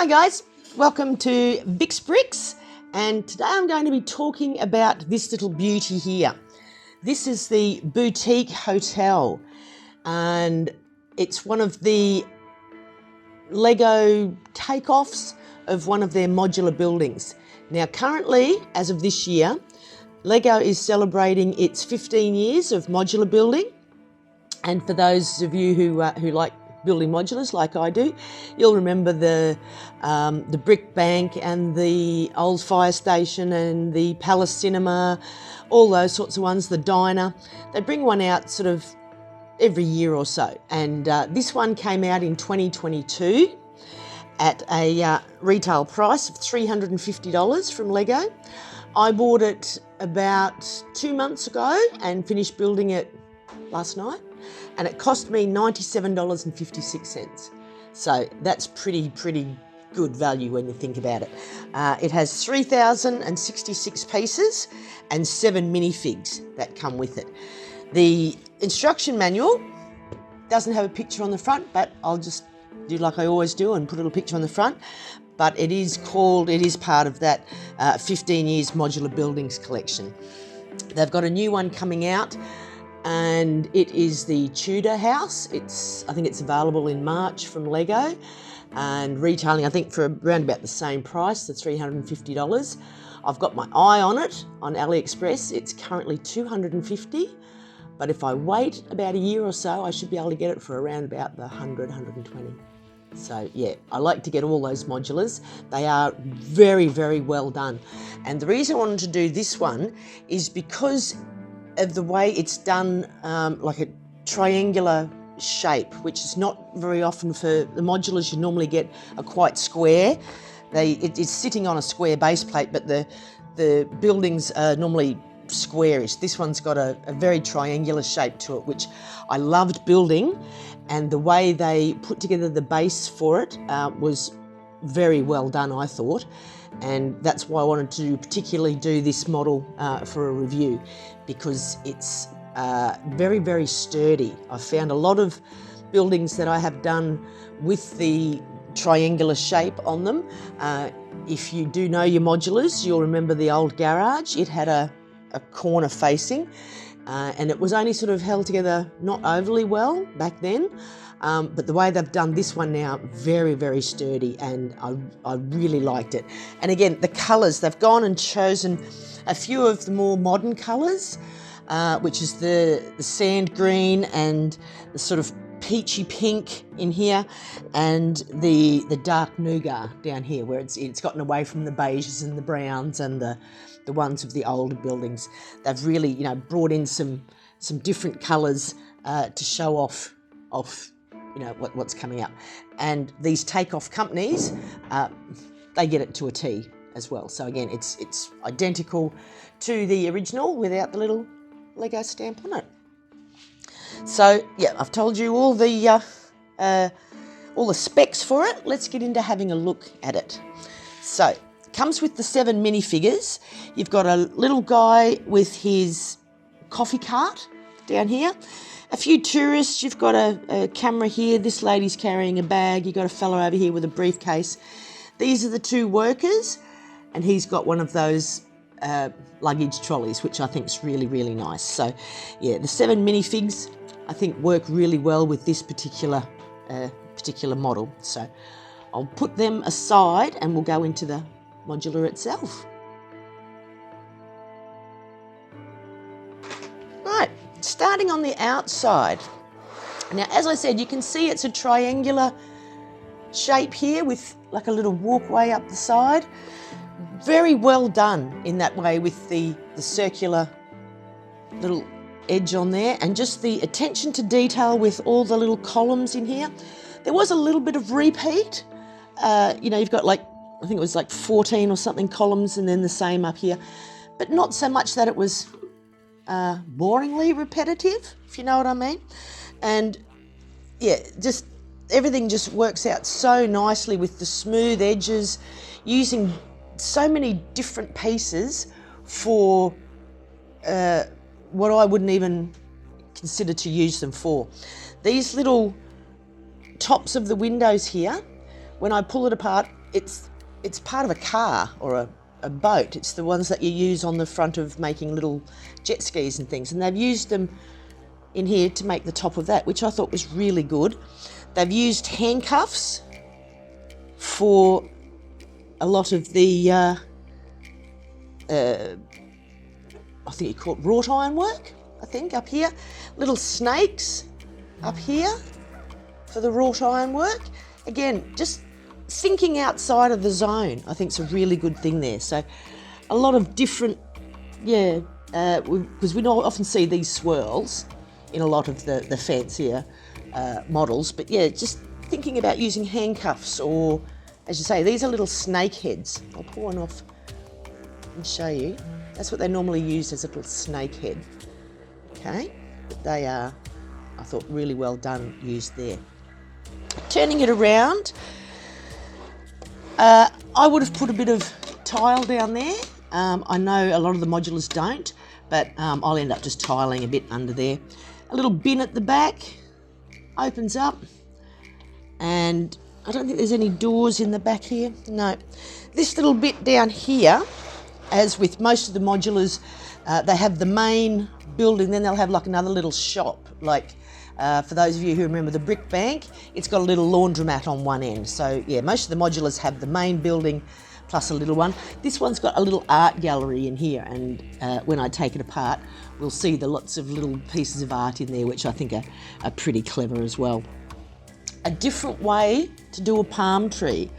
Hi guys, welcome to Vic's Bricks, and today I'm going to be talking about this little beauty here. This is the boutique hotel, and it's one of the Lego takeoffs of one of their modular buildings. Now currently, as of this year, Lego is celebrating its 15 years of modular building, and for those of you who like building modulars like I do, you'll remember the brick bank and the old fire station and the Palace Cinema, all those sorts of ones, the diner. They bring one out sort of every year or so, and this one came out in 2022 at a retail price of $350 from Lego. I bought it about 2 months ago and finished building it last night, and it cost me $97.56. So that's pretty good value when you think about it. It has 3,066 pieces and 7 minifigs that come with it. The instruction manual doesn't have a picture on the front, but I'll just do like I always do and put a little picture on the front. But it is part of that 15 years modular buildings collection. They've got a new one coming out, and it is the Tudor house. I think it's available in March from Lego, and retailing I think for around about the same price, the $350. I've got my eye on it on AliExpress. It's currently $250, but if I wait about a year or so, I should be able to get it for around about the $100, $120. So yeah, I like to get all those modulars. They are very well done. And the reason I wanted to do this one is because of the way it's done, like a triangular shape, which is not very often for the modulars. You normally get a quite square. It is sitting on a square base plate, but the buildings are normally squarish. This one's got a very triangular shape to it, which I loved building, and the way they put together the base for it was very well done, I thought. And that's why I wanted to particularly do this model for a review, because it's very sturdy. I've found a lot of buildings that I have done with the triangular shape on them. If you do know your modulars, you'll remember the old garage. It had a corner facing, and it was only sort of held together not overly well back then. But the way they've done this one now, very sturdy, and I really liked it. And again, the colours, they've gone and chosen a few of the more modern colours, which is the sand green and the sort of peachy pink in here, and the dark nougat down here, where it's gotten away from the beiges and the browns and the ones of the older buildings. They've really, brought in some different colours to show off what's coming up. And these takeoff companies, they get it to a T as well. So again, it's identical to the original without the little Lego stamp on it. So yeah, I've told you all the specs for it. Let's get into having a look at it. So it comes with the 7 minifigures. You've got a little guy with his coffee cart down here. A few tourists, you've got a camera here, this lady's carrying a bag, you've got a fella over here with a briefcase. These are the 2 workers, and he's got one of those luggage trolleys, which I think is really nice. So yeah, the 7 minifigs I think work really well with this particular model. So I'll put them aside and we'll go into the modular itself. Right. Starting on the outside. Now, as I said, you can see it's a triangular shape here with like a little walkway up the side. Very well done in that way with the circular little edge on there, and just the attention to detail with all the little columns in here. There was a little bit of repeat. You've got I think it was 14 or something columns, and then the same up here, but not so much that it was boringly repetitive, if you know what I mean. And yeah, just everything just works out so nicely with the smooth edges, using so many different pieces for what I wouldn't even consider to use them for. These little tops of the windows here, when I pull it apart, it's part of a car or a boat. It's the ones that you use on the front of making little jet skis and things. And they've used them in here to make the top of that, which I thought was really good. They've used handcuffs for a lot of the, I think you call it wrought iron work, I think, up here. Little snakes up here for the wrought iron work. Again, just thinking outside of the zone, I think is a really good thing there. So a lot of different, because we don't often see these swirls in a lot of the fancier models, but yeah, just thinking about using handcuffs, or as you say, these are little snake heads. I'll pull one off and show you. That's what they normally use, as a little snake head. Okay, but they are, I thought, really well done, used there. Turning it around, I would have put a bit of tile down there. I know a lot of the modulars don't, but I'll end up just tiling a bit under there. A little bin at the back opens up, and I don't think there's any doors in the back here. No. This little bit down here, as with most of the modulars, they have the main building, then they'll have like another little shop. Like for those of you who remember the brick bank, it's got a little laundromat on one end. So yeah, most of the modulars have the main building plus a little one. This one's got a little art gallery in here, and when I take it apart, we'll see the lots of little pieces of art in there, which I think are pretty clever as well. A different way to do a palm tree.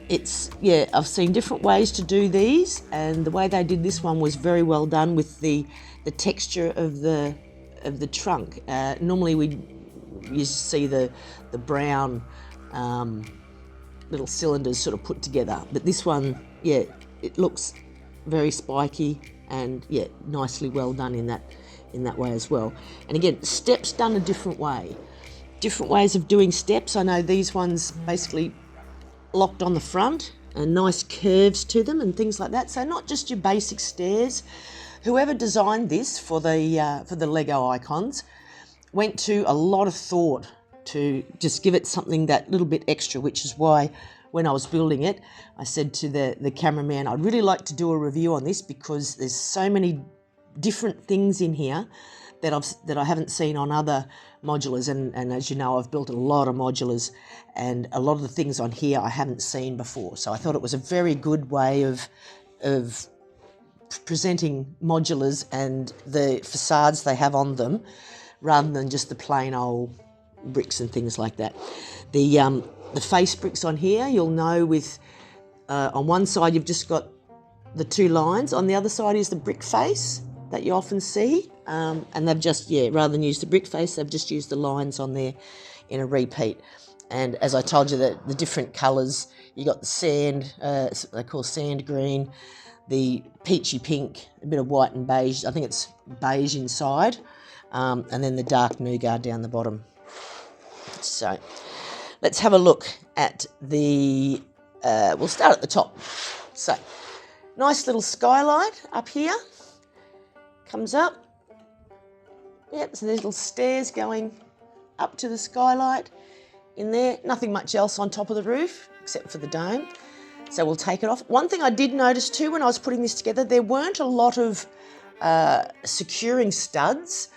I've seen different ways to do these, and the way they did this one was very well done with the texture of the trunk. Normally we used to see the brown little cylinders sort of put together, but this one, yeah, it looks very spiky and yeah, nicely well done in that way as well. And again, steps done a different way. Different ways of doing steps. I know these ones basically locked on the front and nice curves to them and things like that. So not just your basic stairs. Whoever designed this for the Lego icons went to a lot of thought to just give it something that little bit extra, which is why when I was building it, I said to the cameraman, I'd really like to do a review on this, because there's so many different things in here that I haven't seen on other modulars, and as you know, I've built a lot of modulars, and a lot of the things on here I haven't seen before. So I thought it was a very good way of presenting modulars and the facades they have on them, rather than just the plain old bricks and things like that. The face bricks on here, you'll know with on one side you've just got the two lines, on the other side is the brick face that you often see, and they've just, rather than use the brick face, they've just used the lines on there in a repeat. And as I told you, the different colours, you got the sand, they call sand green, the peachy pink, a bit of white and beige, I think it's beige inside, and then the dark nougat down the bottom. So let's have a look at we'll start at the top. So nice little skylight up here, comes up. Yep, so there's little stairs going up to the skylight in there. Nothing much else on top of the roof except for the dome. So we'll take it off. One thing I did notice too when I was putting this together, there weren't a lot of securing studs.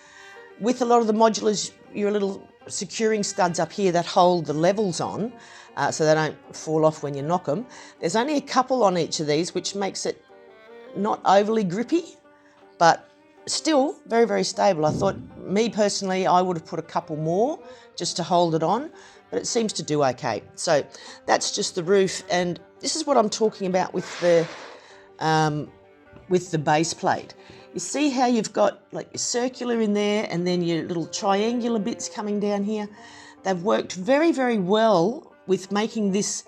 With a lot of the modulars, your little securing studs up here that hold the levels on, so they don't fall off when you knock them. There's only a couple on each of these, which makes it not overly grippy, but still very, very stable. I thought, me personally, I would have put a couple more just to hold it on, but it seems to do okay. So that's just the roof, and this is what I'm talking about with the base plate. You see how you've got like your circular in there and then your little triangular bits coming down here? They've worked very, very well with making this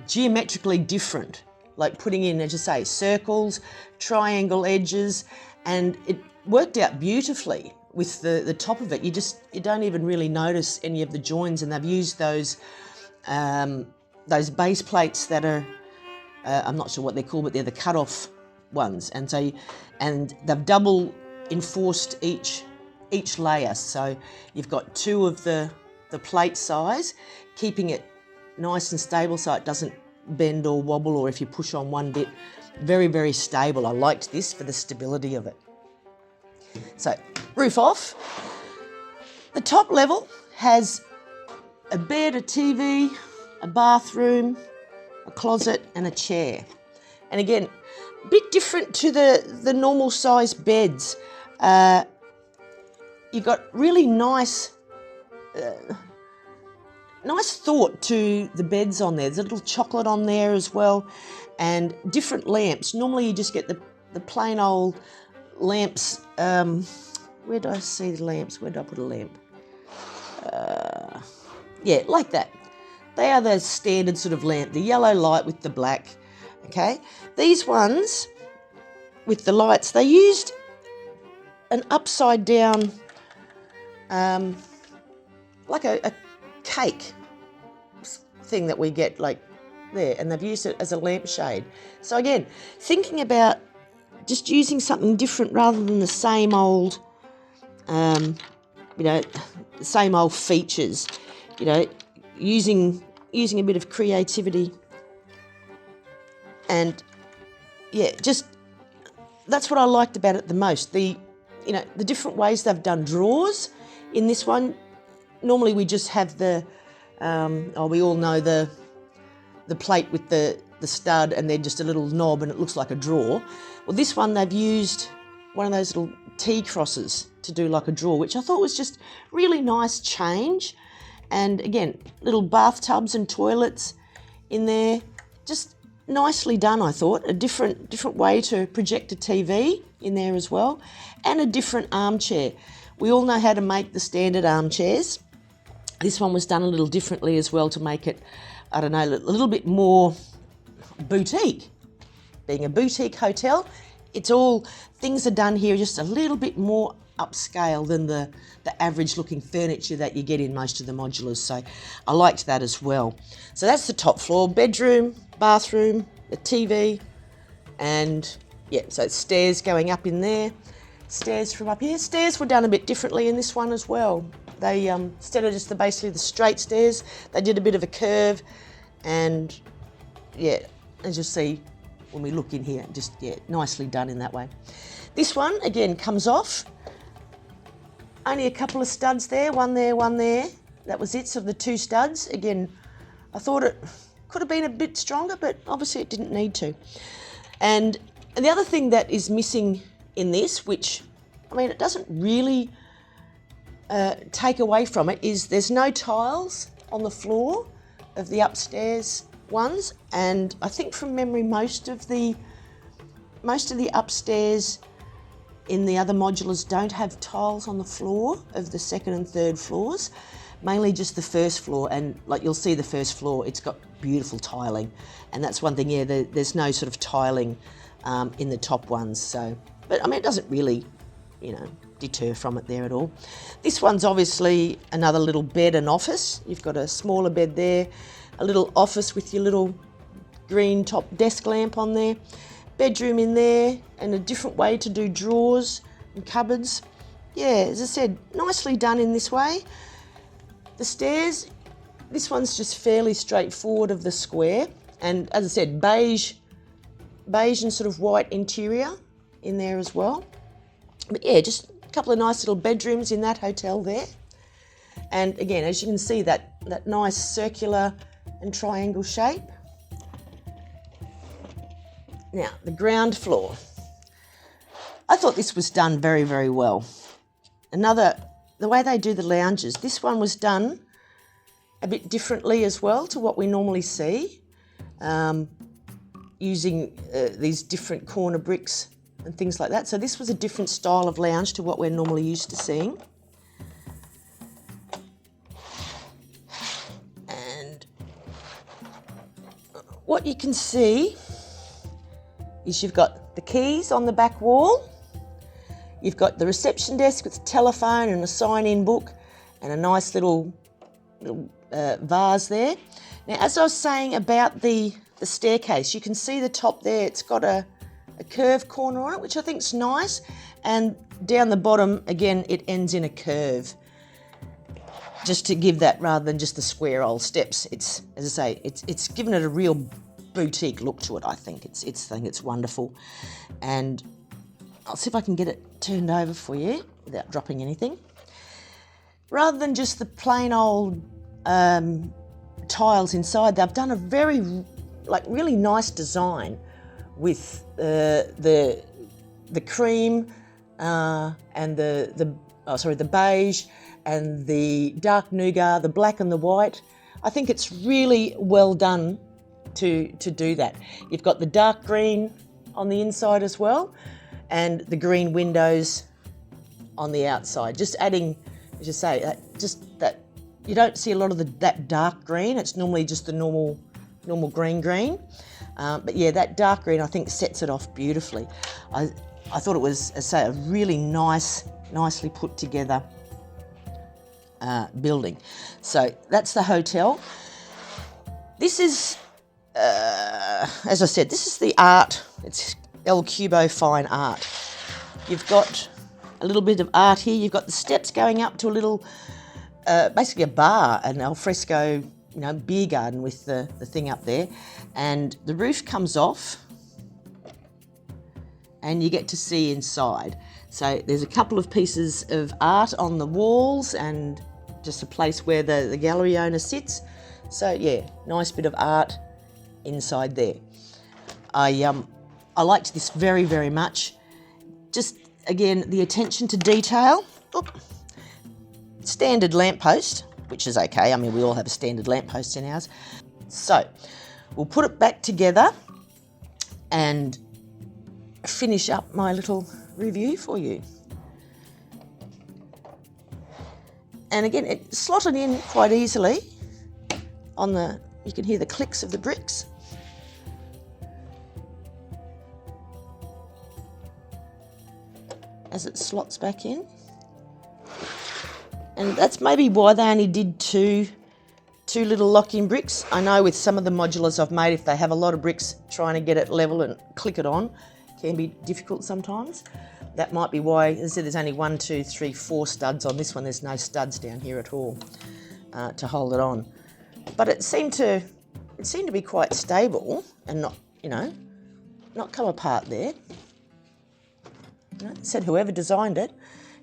geometrically different, like putting in, as you say, circles, triangle edges, and it worked out beautifully with the top of it. You don't even really notice any of the joins, and they've used those base plates that are, I'm not sure what they're called, but they're the cut-off ones, and they've double enforced each layer, so you've got two of the plate size, keeping it nice and stable so it doesn't bend or wobble, or if you push on one bit, very, very stable. I liked this for the stability of it. So, roof off. The top level has a bed, a TV, a bathroom, a closet and a chair. And again, a bit different to the normal size beds. You've got really nice thought to the beds on there. There's a little chocolate on there as well, and different lamps. Normally you just get the plain old lamps. Where do I see the lamps? Where do I put a lamp? Yeah, like that. They are the standard sort of lamp, the yellow light with the black, okay? These ones with the lights, they used an upside down, like a cake thing that we get like there, and they've used it as a lampshade. So again, thinking about just using something different rather than the same old, same old features, using a bit of creativity. And yeah, just that's what I liked about it the most. The different ways they've done drawers in this one. Normally we just have we all know the plate with the stud and then just a little knob and it looks like a drawer. Well, this one they've used one of those little T-crosses to do like a drawer, which I thought was just really nice change. And again, little bathtubs and toilets in there, just nicely done, I thought. A different way to project a TV in there as well, and a different armchair. We all know how to make the standard armchairs. This one was done a little differently as well to make it, I don't know, a little bit more boutique. Being a boutique hotel, things are done here just a little bit more upscale than the average looking furniture that you get in most of the modulars. So I liked that as well. So that's the top floor, bedroom, bathroom, the TV, and yeah, so it's stairs going up in there, stairs from up here. Stairs were done a bit differently in this one as well. They, instead of just basically the straight stairs, they did a bit of a curve, and yeah, as you'll see when we look in here, just, yeah, nicely done in that way. This one, again, comes off. Only a couple of studs there, one there, one there. That was it, so the two studs. Again, I thought it could have been a bit stronger, but obviously it didn't need to. And the other thing that is missing in this, which, I mean, it doesn't really take away from it, is there's no tiles on the floor of the upstairs ones. And I think from memory, most of the upstairs in the other modulars don't have tiles on the floor of the second and third floors, mainly just the first floor. And like you'll see the first floor, it's got beautiful tiling. And that's one thing, yeah, there's no sort of tiling in the top ones. So, but I mean, it doesn't really, deter from it there at all. This one's obviously another little bed and office. You've got a smaller bed there, a little office with your little green top desk lamp on there. Bedroom in there, and a different way to do drawers and cupboards. Yeah, as I said, nicely done in this way. The stairs, this one's just fairly straightforward of the square, and as I said, beige and sort of white interior in there as well. But yeah, just a couple of nice little bedrooms in that hotel there. And again, as you can see, that nice circular and triangle shape. Now, the ground floor. I thought this was done very, very well. The way they do the lounges, this one was done a bit differently as well to what we normally see, using these different corner bricks and things like that. So this was a different style of lounge to what we're normally used to seeing. And what you can see is you've got the keys on the back wall, you've got the reception desk with a telephone and a sign-in book and a nice little vase there. Now, as I was saying about the staircase, you can see the top there, it's got a curved corner on it, which I think is nice, and down the bottom, again, it ends in a curve. just to give that rather than just the square old steps. It's, as I say, it's given it a real boutique look to it. I think it's wonderful, and I'll see if I can get it turned over for you without dropping anything. Rather than just the plain old tiles inside, they've done a very really nice design with the cream and the beige and the dark nougat, the black and the white. I think it's really well done to do that. You've got the dark green on the inside as well, and the green windows on the outside. Just adding, as you say, that you don't see a lot of that dark green. It's normally just the normal green. But yeah, that dark green I think sets it off beautifully. I thought it was, as I say, a really nicely put together building. So that's the hotel. This is, as I said, this is the art. It's El Cubo fine art. You've got a little bit of art here. You've got the steps going up to a little, basically a bar, an alfresco, beer garden with the thing up there. And the roof comes off and you get to see inside. So there's a couple of pieces of art on the walls and just a place where the gallery owner sits. So yeah, nice bit of art inside there. I liked this very, very much. Just again, the attention to detail. Standard lamppost, which is okay. I mean, we all have a standard lamppost in ours. So we'll put it back together and finish up my little review for you. And again, it slotted in quite easily you can hear the clicks of the bricks. As it slots back in. And that's maybe why they only did two little lock-in bricks. I know with some of the modulars I've made, if they have a lot of bricks, trying to get it level and click it on can be difficult sometimes. That might be why, as I said, there's only 1, 2, 3, 4 studs on this one. There's no studs down here at all to hold it on. But it seemed to be quite stable and not come apart there. Said whoever designed it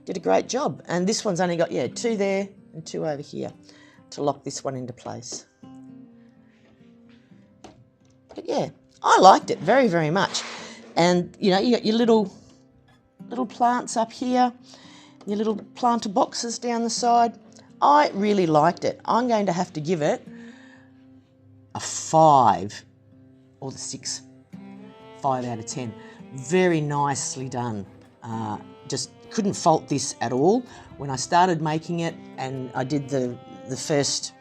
did a great job. And this one's only got, 2 there and 2 over here to lock this one into place. But yeah, I liked it very, very much. And you got your little plants up here, your little planter boxes down the side. I really liked it. I'm going to have to give it a 5 or the 6, 5 out of 10. Very nicely done. Just couldn't fault this at all. When I started making it and I did the first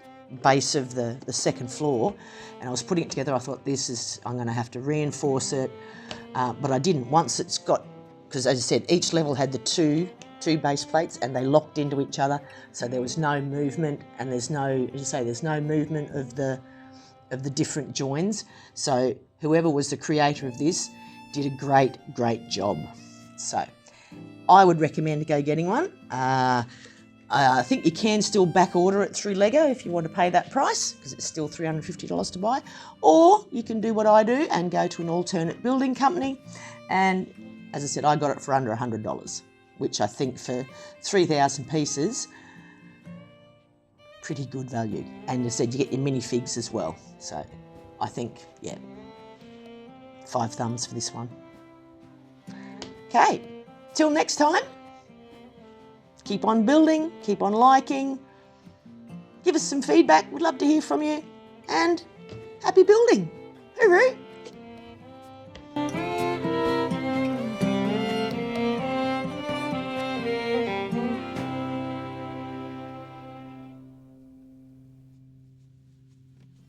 base of the second floor and I was putting it together, I thought I'm going to have to reinforce it, but I didn't. Once it's got, because as I said, each level had the two base plates and they locked into each other, so there was no movement, and there's no movement of the different joins. So whoever was the creator of this did a great job. So I would recommend to go getting one. I think you can still back order it through Lego if you want to pay that price, because it's still $350 to buy. Or you can do what I do and go to an alternate building company. And as I said, I got it for under $100, which I think for 3,000 pieces, pretty good value. And as I said, you get your minifigs as well. So I think, 5 thumbs for this one. Okay, till next time. Keep on building, keep on liking, give us some feedback, we'd love to hear from you, and happy building. Hooroo!